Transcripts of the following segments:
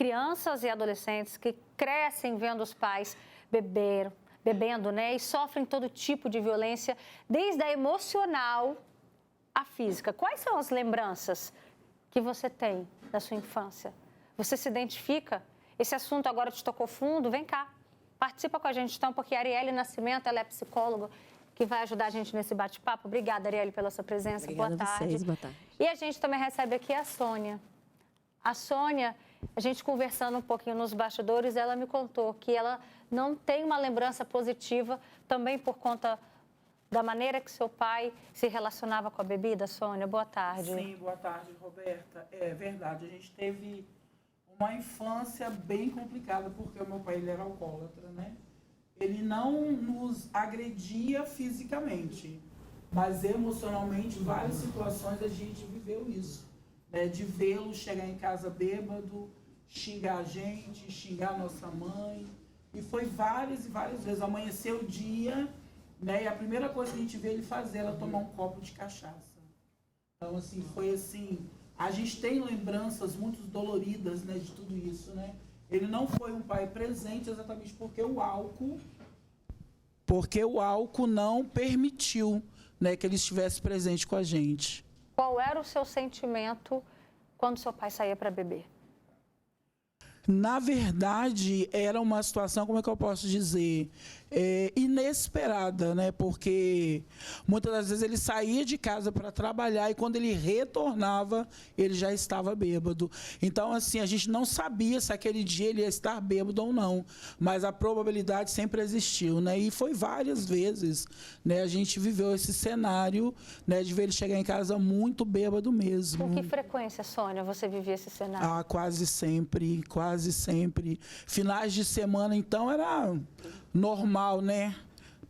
crianças e adolescentes que crescem vendo os pais bebendo, né? E sofrem todo tipo de violência, desde a emocional à física. Quais são as lembranças que você tem da sua infância? Você se identifica? Esse assunto agora te tocou fundo? Vem cá, participa com a gente então, porque a Arielle Nascimento, ela é psicóloga, que vai ajudar a gente nesse bate-papo. Obrigada, Arielle, pela sua presença. Obrigada boa tarde. Vocês, boa tarde. E a gente também recebe aqui a Sônia. A Sônia, a gente conversando um pouquinho nos bastidores, ela me contou que ela não tem uma lembrança positiva também por conta da maneira que seu pai se relacionava com a bebida. Sônia, boa tarde. Sim, boa tarde, Roberta. É verdade, a gente teve uma infância bem complicada, porque o meu pai ele era alcoólatra, né? Ele não nos agredia fisicamente, mas emocionalmente, várias situações a gente viveu isso, né? De vê-lo chegar em casa bêbado, xingar a gente, xingar a nossa mãe. E foi várias e várias vezes. Amanheceu o dia, né? E a primeira coisa que a gente vê ele fazer era tomar um copo de cachaça. Então, assim, foi assim... A gente tem lembranças muito doloridas, né, de tudo isso, né? Ele não foi um pai presente exatamente porque o álcool não permitiu, né, que ele estivesse presente com a gente. Qual era o seu sentimento quando seu pai saía para beber? Na verdade, era uma situação, como é que eu posso dizer, inesperada, né? Porque muitas das vezes ele saía de casa para trabalhar e quando ele retornava, ele já estava bêbado. Então, assim, a gente não sabia se aquele dia ele ia estar bêbado ou não, mas a probabilidade sempre existiu, né? E foi várias vezes, né? A gente viveu esse cenário, né? De ver ele chegar em casa muito bêbado mesmo. Com que frequência, Sônia, você vivia esse cenário? Ah, quase sempre, quase sempre. Finais de semana, então, era normal, né?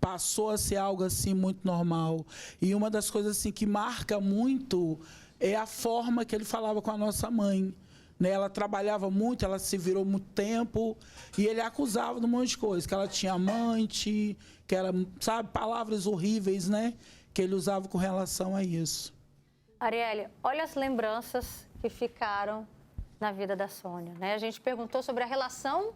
Passou a ser algo assim muito normal. E uma das coisas assim que marca muito é a forma que ele falava com a nossa mãe, né? Ela trabalhava muito, ela se virou muito tempo e ele acusava de um monte de coisa, que ela tinha amante, que era, sabe, palavras horríveis, né? Que ele usava com relação a isso. Arielle, olha as lembranças que ficaram na vida da Sônia, né? A gente perguntou sobre a relação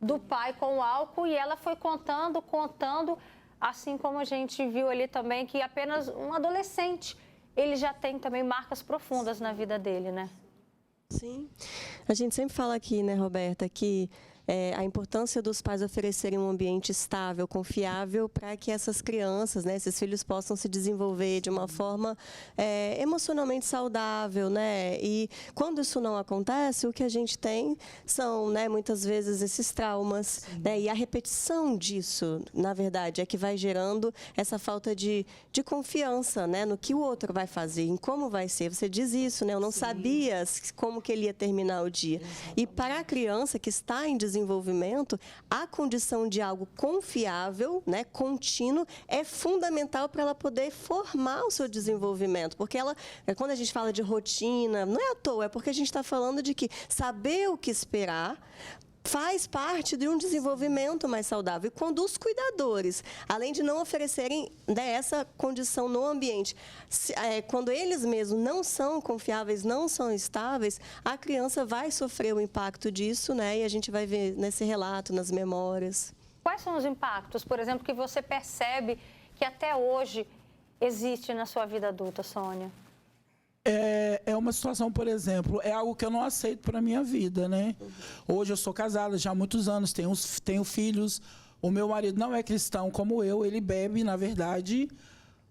do pai com o álcool e ela foi contando, assim como a gente viu ali também que apenas um adolescente, ele já tem também marcas profundas na vida dele, né? Sim. A gente sempre fala aqui, né, Roberta, que a importância dos pais oferecerem um ambiente estável, confiável, para que essas crianças, né, esses filhos possam se desenvolver de uma forma emocionalmente saudável, né? E quando isso não acontece, o que a gente tem são, né, muitas vezes esses traumas, né? E a repetição disso, na verdade, é que vai gerando essa falta de confiança, né, no que o outro vai fazer, em como vai ser. Você diz isso, né? Eu não sabia como que ele ia terminar o dia. E para a criança que está em desenvolvimento, a condição de algo confiável, né, contínuo, é fundamental para ela poder formar o seu desenvolvimento. Porque ela, quando a gente fala de rotina, não é à toa, é porque a gente está falando de que saber o que esperar faz parte de um desenvolvimento mais saudável. E quando os cuidadores, além de não oferecerem, né, essa condição no ambiente, quando eles mesmos não são confiáveis, não são estáveis, a criança vai sofrer o impacto disso, né? E a gente vai ver nesse relato, nas memórias. Quais são os impactos, por exemplo, que você percebe que até hoje existe na sua vida adulta, Sônia? É uma situação, por exemplo, é algo que eu não aceito para a minha vida, né? Hoje eu sou casada já há muitos anos, tenho filhos. O meu marido não é cristão como eu, ele bebe, na verdade,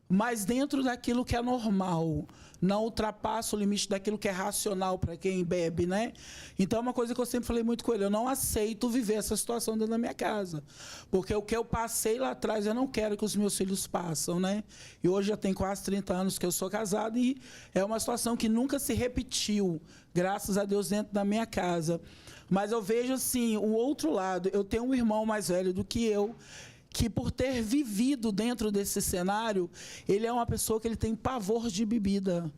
mas dentro daquilo que é normal. Não ultrapassa o limite daquilo que é racional para quem bebe, né? Então, é uma coisa que eu sempre falei muito com ele, eu não aceito viver essa situação dentro da minha casa. Porque o que eu passei lá atrás, eu não quero que os meus filhos passem, né? E hoje já tem quase 30 anos que eu sou casado e é uma situação que nunca se repetiu, graças a Deus, dentro da minha casa. Mas eu vejo, assim, o outro lado. Eu tenho um irmão mais velho do que eu, que por ter vivido dentro desse cenário, ele é uma pessoa que ele tem pavor de bebida.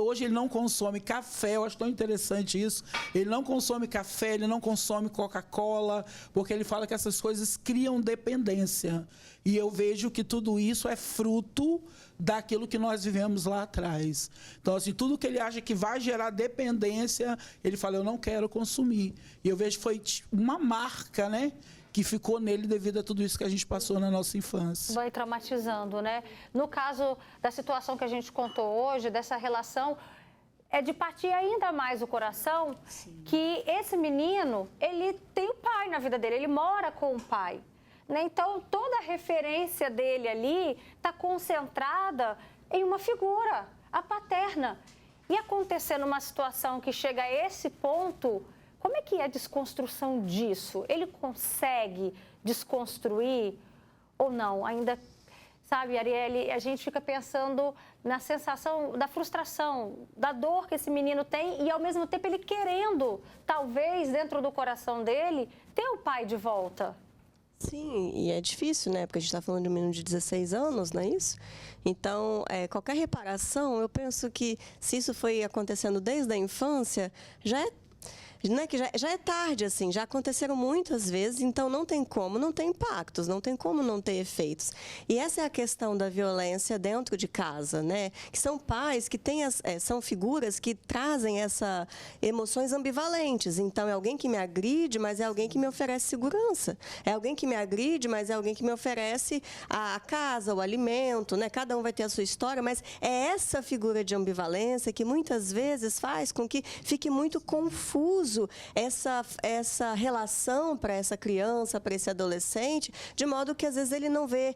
Hoje ele não consome café, eu acho tão interessante isso. Ele não consome café, ele não consome Coca-Cola, porque ele fala que essas coisas criam dependência. E eu vejo que tudo isso é fruto daquilo que nós vivemos lá atrás. Então, assim, tudo que ele acha que vai gerar dependência, ele fala, eu não quero consumir. E eu vejo que foi uma marca, né, que ficou nele devido a tudo isso que a gente passou na nossa infância. Vai traumatizando, né? No caso da situação que a gente contou hoje, dessa relação, é de partir ainda mais o coração. Sim. Que esse menino, ele tem o pai na vida dele, ele mora com o pai. Né? Então, toda a referência dele ali está concentrada em uma figura, a paterna. E acontecendo uma situação que chega a esse ponto, como é que é a desconstrução disso? Ele consegue desconstruir ou não? Ainda, sabe, Arielle, a gente fica pensando na sensação da frustração, da dor que esse menino tem e, ao mesmo tempo, ele querendo, talvez, dentro do coração dele, ter o pai de volta. Sim, e é difícil, né? Porque a gente está falando de um menino de 16 anos, não é isso? Então, qualquer reparação, eu penso que se isso foi acontecendo desde a infância, que já é tarde, assim, já aconteceram muitas vezes, então não tem como não ter impactos, não tem como não ter efeitos. E essa é a questão da violência dentro de casa, né? Que são pais que têm são figuras que trazem essas emoções ambivalentes. Então, é alguém que me agride, mas é alguém que me oferece segurança. É alguém que me agride, mas é alguém que me oferece a casa, o alimento, né? Cada um vai ter a sua história, mas é essa figura de ambivalência que muitas vezes faz com que fique muito confuso essa relação para essa criança, para esse adolescente, de modo que às vezes ele não vê,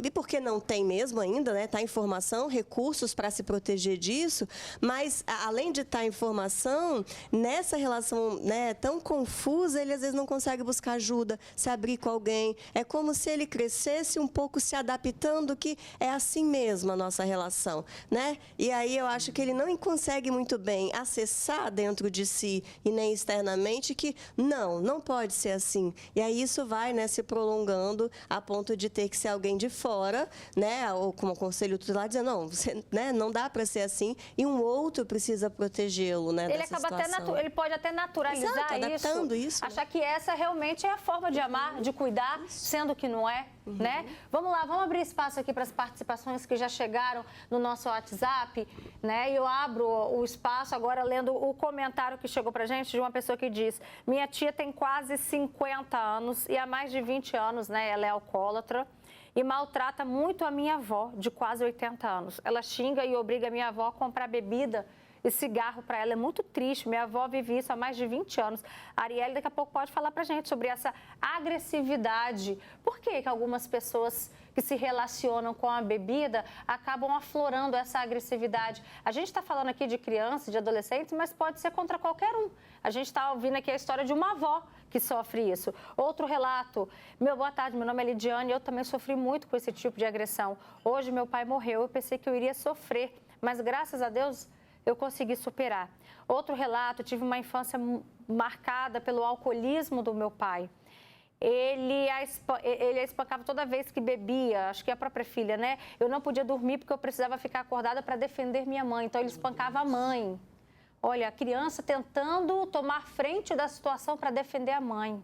e porque não tem mesmo ainda, né? Tá em formação, recursos para se proteger disso, mas além de estar em formação, nessa relação, né, tão confusa, ele às vezes não consegue buscar ajuda, se abrir com alguém. É como se ele crescesse um pouco se adaptando, que é assim mesmo a nossa relação, né? E aí eu acho que ele não consegue muito bem acessar dentro de si e nem externamente que não pode ser assim. E aí isso vai, né, se prolongando a ponto de ter que ser alguém de fora, né, ou como conselho tutelar, dizendo, não, você, né, não dá para ser assim, e um outro precisa protegê-lo, né, ele acaba situação. Ele pode até naturalizar. Exato, adaptando isso, achar que essa realmente é a forma de amar, de cuidar, sendo que não é. Né? Vamos lá, vamos abrir espaço aqui para as participações que já chegaram no nosso WhatsApp, né? E eu abro o espaço agora lendo o comentário que chegou para a gente de uma pessoa que diz: minha tia tem quase 50 anos e há mais de 20 anos, né? Ela é alcoólatra e maltrata muito a minha avó, de quase 80 anos. Ela xinga e obriga a minha avó a comprar bebida e cigarro para ela. É muito triste. Minha avó vive isso há mais de 20 anos. A Arielle daqui a pouco pode falar para a gente sobre essa agressividade. Por que algumas pessoas que se relacionam com a bebida acabam aflorando essa agressividade? A gente está falando aqui de crianças, de adolescentes, mas pode ser contra qualquer um. A gente está ouvindo aqui a história de uma avó que sofre isso. Outro relato: boa tarde, meu nome é Lidiane, eu também sofri muito com esse tipo de agressão. Hoje meu pai morreu, eu pensei que eu iria sofrer, mas graças a Deus eu consegui superar. Outro relato: tive uma infância marcada pelo alcoolismo do meu pai. Ele a espancava toda vez que bebia, acho que a própria filha, né? Eu não podia dormir porque eu precisava ficar acordada para defender minha mãe, então ele espancava a mãe. Olha, a criança tentando tomar frente da situação para defender a mãe.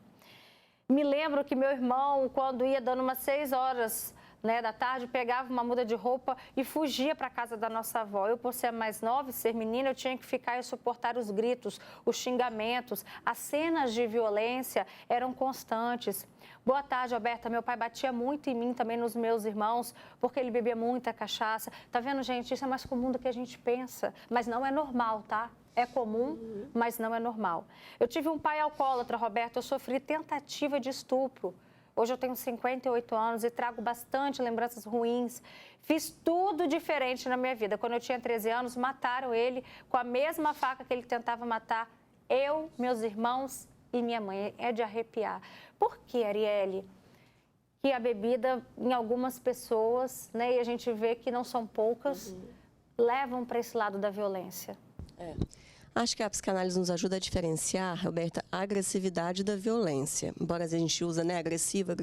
Me lembro que meu irmão, quando ia dando umas 6 horas, né, da tarde, pegava uma muda de roupa e fugia para a casa da nossa avó. Eu, por ser mais nova e ser menina, eu tinha que ficar e suportar os gritos, os xingamentos. As cenas de violência eram constantes. Boa tarde, Alberta. Meu pai batia muito em mim, também nos meus irmãos, porque ele bebia muita cachaça. Tá vendo, gente? Isso é mais comum do que a gente pensa, mas não é normal, tá? É comum, mas não é normal. Eu tive um pai alcoólatra, Roberto. Eu sofri tentativa de estupro. Hoje eu tenho 58 anos e trago bastante lembranças ruins. Fiz tudo diferente na minha vida. Quando eu tinha 13 anos, mataram ele com a mesma faca que ele tentava matar eu, meus irmãos e minha mãe. É de arrepiar. Por que, Arielle, que a bebida, em algumas pessoas, né, e a gente vê que não são poucas, levam para esse lado da violência? Acho que a psicanálise nos ajuda a diferenciar, Roberta, a agressividade da violência. Embora a gente use, né, agressivo,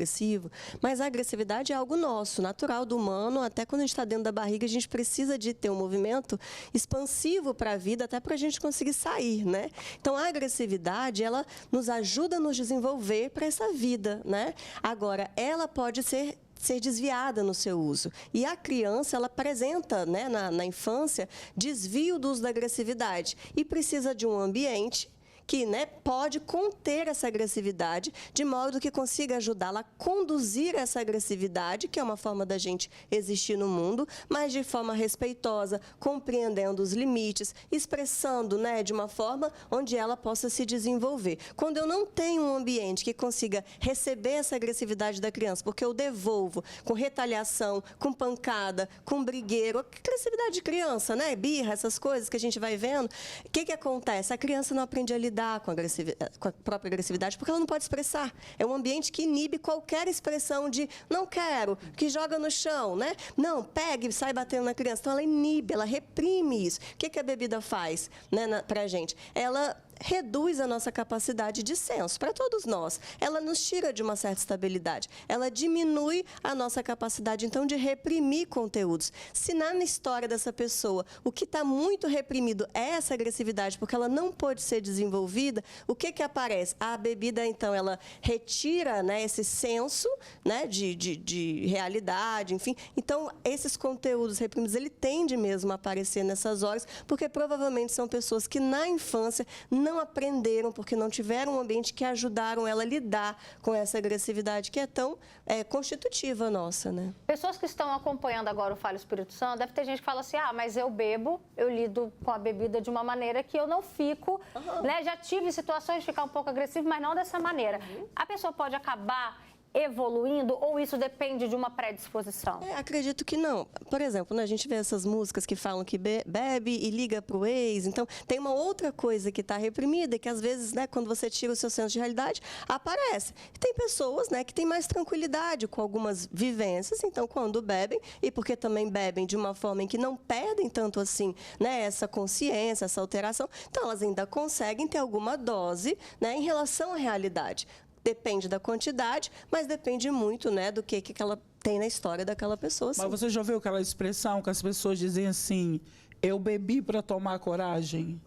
mas a agressividade é algo nosso, natural do humano. Até quando a gente está dentro da barriga, a gente precisa de ter um movimento expansivo para a vida, até para a gente conseguir sair, né? Então, a agressividade, ela nos ajuda a nos desenvolver para essa vida, né? Agora, ela pode ser ser desviada no seu uso. E a criança, ela apresenta, né, na infância, desvio do uso da agressividade e precisa de um ambiente que, né, pode conter essa agressividade, de modo que consiga ajudá-la a conduzir essa agressividade, que é uma forma da gente existir no mundo, mas de forma respeitosa, compreendendo os limites, expressando, né, de uma forma onde ela possa se desenvolver. Quando eu não tenho um ambiente que consiga receber essa agressividade da criança, porque eu devolvo com retaliação, com pancada, com brigueiro, agressividade de criança, né, birra, essas coisas que a gente vai vendo, o que acontece? A criança não aprende a lidar com a própria agressividade, porque ela não pode expressar. É um ambiente que inibe qualquer expressão de não quero, que joga no chão, né? Não, pega e sai batendo na criança. Então, ela inibe, ela reprime isso. O que a bebida faz, né, pra gente? Ela reduz a nossa capacidade de senso, para todos nós. Ela nos tira de uma certa estabilidade. Ela diminui a nossa capacidade, então, de reprimir conteúdos. Se na história dessa pessoa o que está muito reprimido é essa agressividade, porque ela não pode ser desenvolvida, o que aparece? A bebida, então, ela retira, né, esse senso, né, de realidade, enfim. Então, esses conteúdos reprimidos, ele tende mesmo a aparecer nessas horas, porque provavelmente são pessoas que na infância não aprenderam, porque não tiveram um ambiente que ajudaram ela a lidar com essa agressividade que é tão constitutiva nossa, né? Pessoas que estão acompanhando agora o Fale Espírito Santo, deve ter gente que fala assim, mas eu bebo, eu lido com a bebida de uma maneira que eu não fico, né? Já tive situações de ficar um pouco agressivo, mas não dessa maneira. A pessoa pode acabar evoluindo ou isso depende de uma predisposição? Acredito que não. Por exemplo, né, a gente vê essas músicas que falam que bebe e liga para o ex. Então, tem uma outra coisa que está reprimida e que, às vezes, né, quando você tira o seu senso de realidade, aparece. E tem pessoas, né, que têm mais tranquilidade com algumas vivências. Então, quando bebem, e porque também bebem de uma forma em que não perdem tanto assim, né, essa consciência, essa alteração, então elas ainda conseguem ter alguma dose, né, em relação à realidade. Depende da quantidade, mas depende muito, né, do que ela tem na história daquela pessoa. Mas você já ouviu aquela expressão que as pessoas dizem assim, eu bebi para tomar coragem?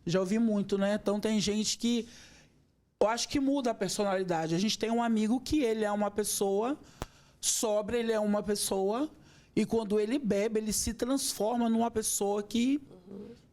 Já ouvi muito, né? Então tem gente que, eu acho que muda a personalidade. A gente tem um amigo que ele é uma pessoa sóbria, ele é uma pessoa, e quando ele bebe, ele se transforma numa pessoa que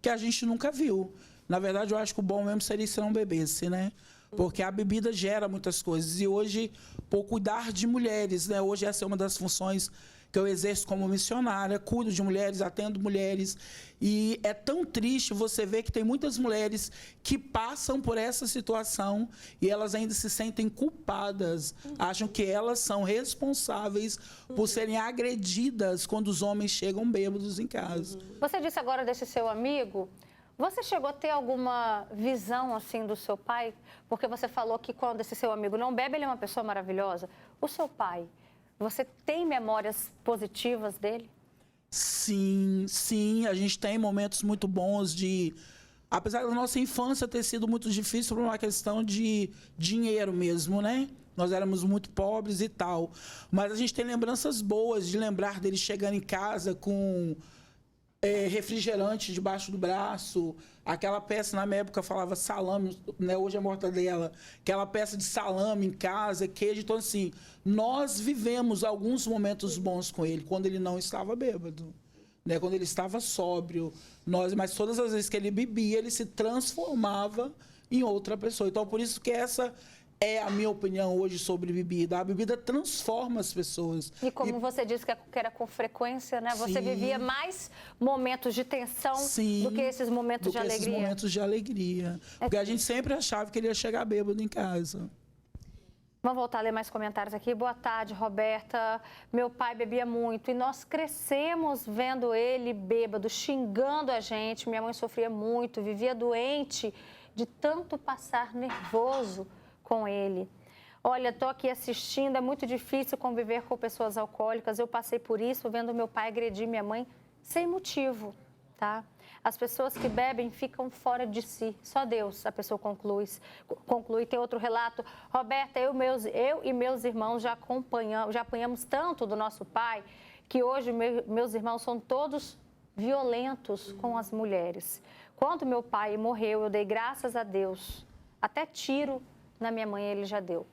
a gente nunca viu. Na verdade, eu acho que o bom mesmo seria se não bebesse, né? Porque a bebida gera muitas coisas. E hoje, por cuidar de mulheres, né? Hoje essa é uma das funções que eu exerço como missionária. Cuido de mulheres, atendo mulheres. E é tão triste você ver que tem muitas mulheres que passam por essa situação e elas ainda se sentem culpadas. Acham que elas são responsáveis por serem agredidas quando os homens chegam bêbados em casa. Você disse agora desse seu amigo... Você chegou a ter alguma visão, assim, do seu pai? Porque você falou que quando esse seu amigo não bebe, ele é uma pessoa maravilhosa. O seu pai, você tem memórias positivas dele? Sim, sim. A gente tem momentos muito bons de... Apesar da nossa infância ter sido muito difícil por uma questão de dinheiro mesmo, né? Nós éramos muito pobres e tal. Mas a gente tem lembranças boas de lembrar dele chegando em casa com... refrigerante debaixo do braço, aquela peça, na minha época, falava salame, né? Hoje é mortadela, aquela peça de salame em casa, queijo. Então, assim, nós vivemos alguns momentos bons com ele, quando ele não estava bêbado, né? Quando ele estava sóbrio. Mas todas as vezes que ele bebia, ele se transformava em outra pessoa. Então, por isso que essa... é a minha opinião hoje sobre bebida. A bebida transforma as pessoas. E como você disse que era com frequência, né? Você vivia mais momentos de tensão do que esses momentos de alegria. Esses momentos de alegria. Porque a gente sempre achava que ele ia chegar bêbado em casa. Vamos voltar a ler mais comentários aqui. Boa tarde, Roberta. Meu pai bebia muito e nós crescemos vendo ele bêbado, xingando a gente. Minha mãe sofria muito, vivia doente de tanto passar nervoso com ele. Olha, estou aqui assistindo, é muito difícil conviver com pessoas alcoólicas. Eu passei por isso, vendo meu pai agredir minha mãe sem motivo, tá? As pessoas que bebem ficam fora de si. Só Deus, a pessoa conclui. Tem outro relato. Roberta, eu e meus irmãos já apanhamos tanto do nosso pai que hoje meus irmãos são todos violentos com as mulheres. Quando meu pai morreu, eu dei graças a Deus. Até tiro na minha mãe ele já deu.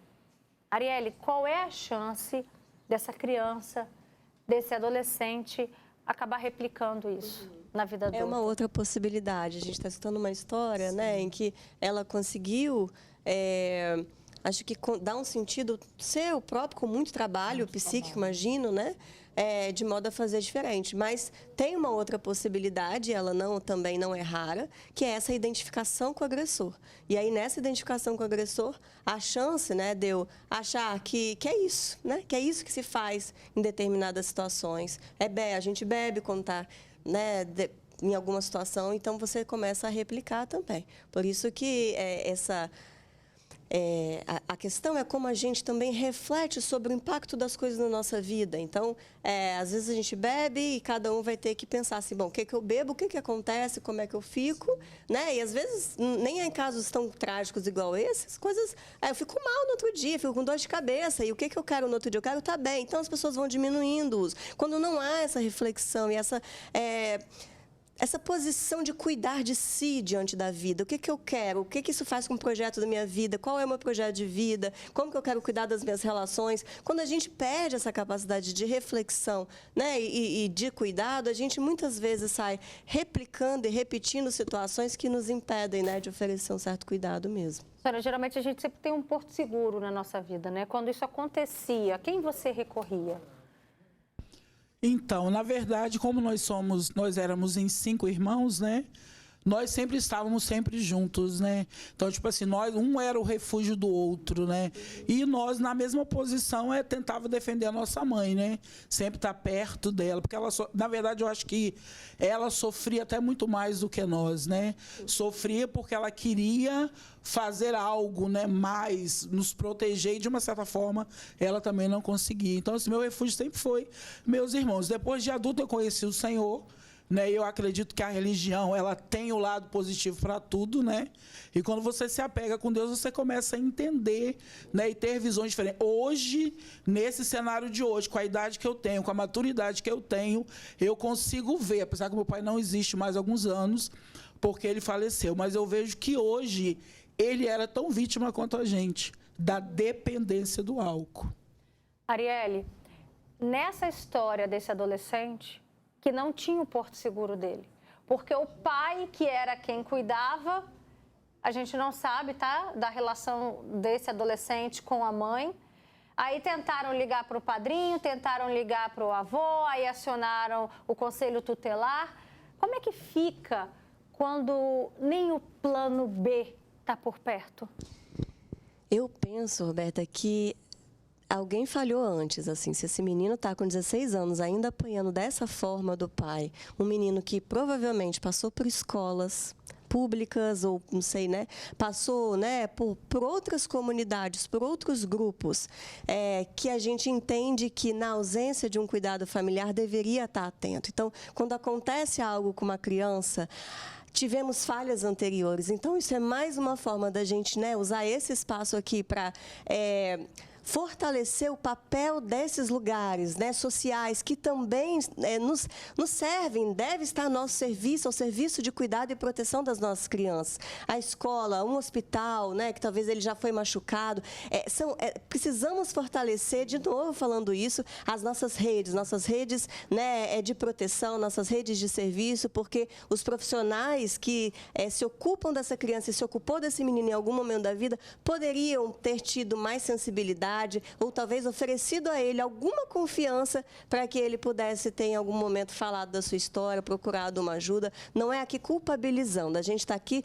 Arielle, qual é a chance dessa criança, desse adolescente, acabar replicando isso na vida adulta. É uma outra possibilidade. A gente está escutando uma história, né, em que ela conseguiu, acho que dá um sentido seu próprio, com muito trabalho psíquico, imagino, né? De modo a fazer diferente. Mas tem uma outra possibilidade, ela também não é rara, que é essa identificação com o agressor. E aí, nessa identificação com o agressor, a chance, né, de eu achar que é isso, né? Que é isso que se faz em determinadas situações. A gente bebe quando está, né, em alguma situação, então você começa a replicar também. Por isso que a questão é como a gente também reflete sobre o impacto das coisas na nossa vida. Então, às vezes a gente bebe e cada um vai ter que pensar assim, bom, o que eu bebo, o que acontece, como é que eu fico, né? E às vezes, nem em casos tão trágicos igual esses, coisas... eu fico mal no outro dia, fico com dor de cabeça, e o que eu quero no outro dia? Eu quero estar bem. Então, as pessoas vão diminuindo-os. Quando não há essa reflexão e essa posição de cuidar de si diante da vida. O que eu quero? O que isso faz com o projeto da minha vida? Qual é o meu projeto de vida? Como que eu quero cuidar das minhas relações? Quando a gente perde essa capacidade de reflexão, né, e de cuidado, a gente muitas vezes sai replicando e repetindo situações que nos impedem, né, de oferecer um certo cuidado mesmo. Senhora, geralmente a gente sempre tem um porto seguro na nossa vida, né? Quando isso acontecia, a quem você recorria? Então, na verdade, como nós éramos em 5 irmãos, né? Nós sempre estávamos sempre juntos, né? Então, tipo assim, um era o refúgio do outro, né? E nós, na mesma posição, tentava defender a nossa mãe, né? Sempre estar perto dela, porque na verdade, eu acho que ela sofria até muito mais do que nós, né? Sofria porque ela queria fazer algo, né, mais, nos proteger, e de uma certa forma ela também não conseguia. Então, assim, meu refúgio sempre foi meus irmãos. Depois de adulto eu conheci o Senhor, né? Eu acredito que a religião, ela tem o lado positivo para tudo, né? E quando você se apega com Deus, você começa a entender, né, e ter visões diferentes. Hoje, nesse cenário de hoje, com a idade que eu tenho, com a maturidade que eu tenho, eu consigo ver, apesar que meu pai não existe mais há alguns anos, porque ele faleceu, mas eu vejo que hoje ele era tão vítima quanto a gente, da dependência do álcool. Arielle, nessa história desse adolescente que não tinha o porto seguro dele, porque o pai, que era quem cuidava, a gente não sabe, tá, da relação desse adolescente com a mãe. Aí tentaram ligar para o padrinho, tentaram ligar para o avô, aí acionaram o conselho tutelar. Como é que fica quando nem o plano B está por perto? Eu penso, Roberta, que alguém falhou antes, assim, se esse menino está com 16 anos ainda apanhando dessa forma do pai, um menino que provavelmente passou por escolas públicas ou não sei, né, passou, né, por outras comunidades, por outros grupos, que a gente entende que na ausência de um cuidado familiar deveria estar atento. Então, quando acontece algo com uma criança, tivemos falhas anteriores. Então, isso é mais uma forma da gente, né, usar esse espaço aqui para fortalecer o papel desses lugares, né, sociais, que também nos servem, deve estar a nosso serviço, ao serviço de cuidado e proteção das nossas crianças. A escola, um hospital, né, que talvez ele já foi machucado. Precisamos fortalecer, de novo falando isso, as nossas redes, né, de proteção, nossas redes de serviço, porque os profissionais que se ocupam dessa criança e se ocupou desse menino em algum momento da vida, poderiam ter tido mais sensibilidade, ou talvez oferecido a ele alguma confiança para que ele pudesse ter em algum momento falado da sua história, procurado uma ajuda. Não é aqui culpabilizando, a gente está aqui,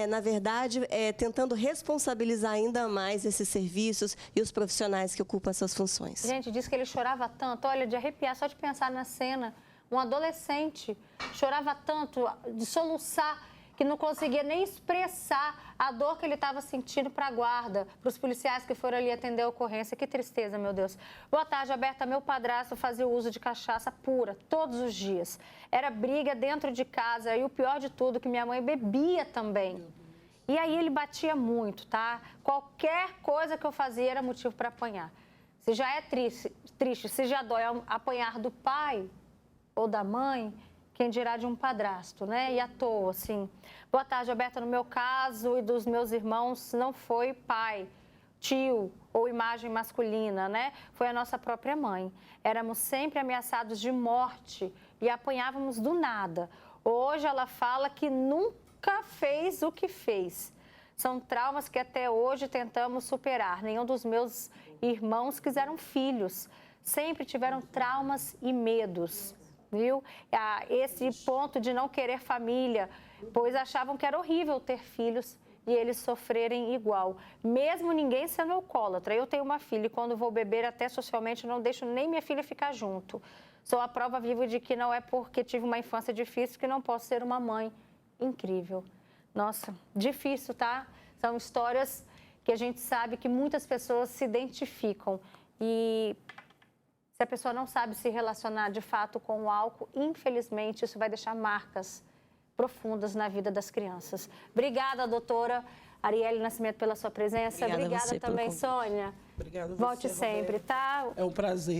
na verdade, tentando responsabilizar ainda mais esses serviços e os profissionais que ocupam essas funções. Gente, diz que ele chorava tanto, olha, de arrepiar só de pensar na cena. Um adolescente chorava tanto, de soluçar, que não conseguia nem expressar a dor que ele estava sentindo para a guarda, para os policiais que foram ali atender a ocorrência. Que tristeza, meu Deus. Boa tarde, Alberta. Meu padrasto fazia uso de cachaça pura, todos os dias. Era briga dentro de casa e o pior de tudo, que minha mãe bebia também. E aí ele batia muito, tá? Qualquer coisa que eu fazia era motivo para apanhar. Se já é triste, se já dói apanhar do pai ou da mãe, quem dirá de um padrasto, né? E à toa, assim. Boa tarde, Alberta. No meu caso e dos meus irmãos, não foi pai. tio ou imagem masculina, né? Foi a nossa própria mãe. Éramos sempre ameaçados de morte e apanhávamos do nada. Hoje ela fala que nunca fez o que fez. São traumas que até hoje tentamos superar. Nenhum dos meus irmãos quiseram filhos. Sempre tiveram traumas e medos, viu? Esse ponto de não querer família, pois achavam que era horrível ter filhos e eles sofrerem igual. Mesmo ninguém sendo alcoólatra. Eu tenho uma filha e quando vou beber, até socialmente, não deixo nem minha filha ficar junto. Sou a prova viva de que não é porque tive uma infância difícil que não posso ser uma mãe incrível. Nossa, difícil, tá? São histórias que a gente sabe que muitas pessoas se identificam. E se a pessoa não sabe se relacionar de fato com o álcool, infelizmente, isso vai deixar marcas profundas na vida das crianças. Obrigada, doutora Arielle Nascimento, pela sua presença. Obrigada também, Sônia. Obrigada a você, Volte sempre, Roberta. tá? É um prazer.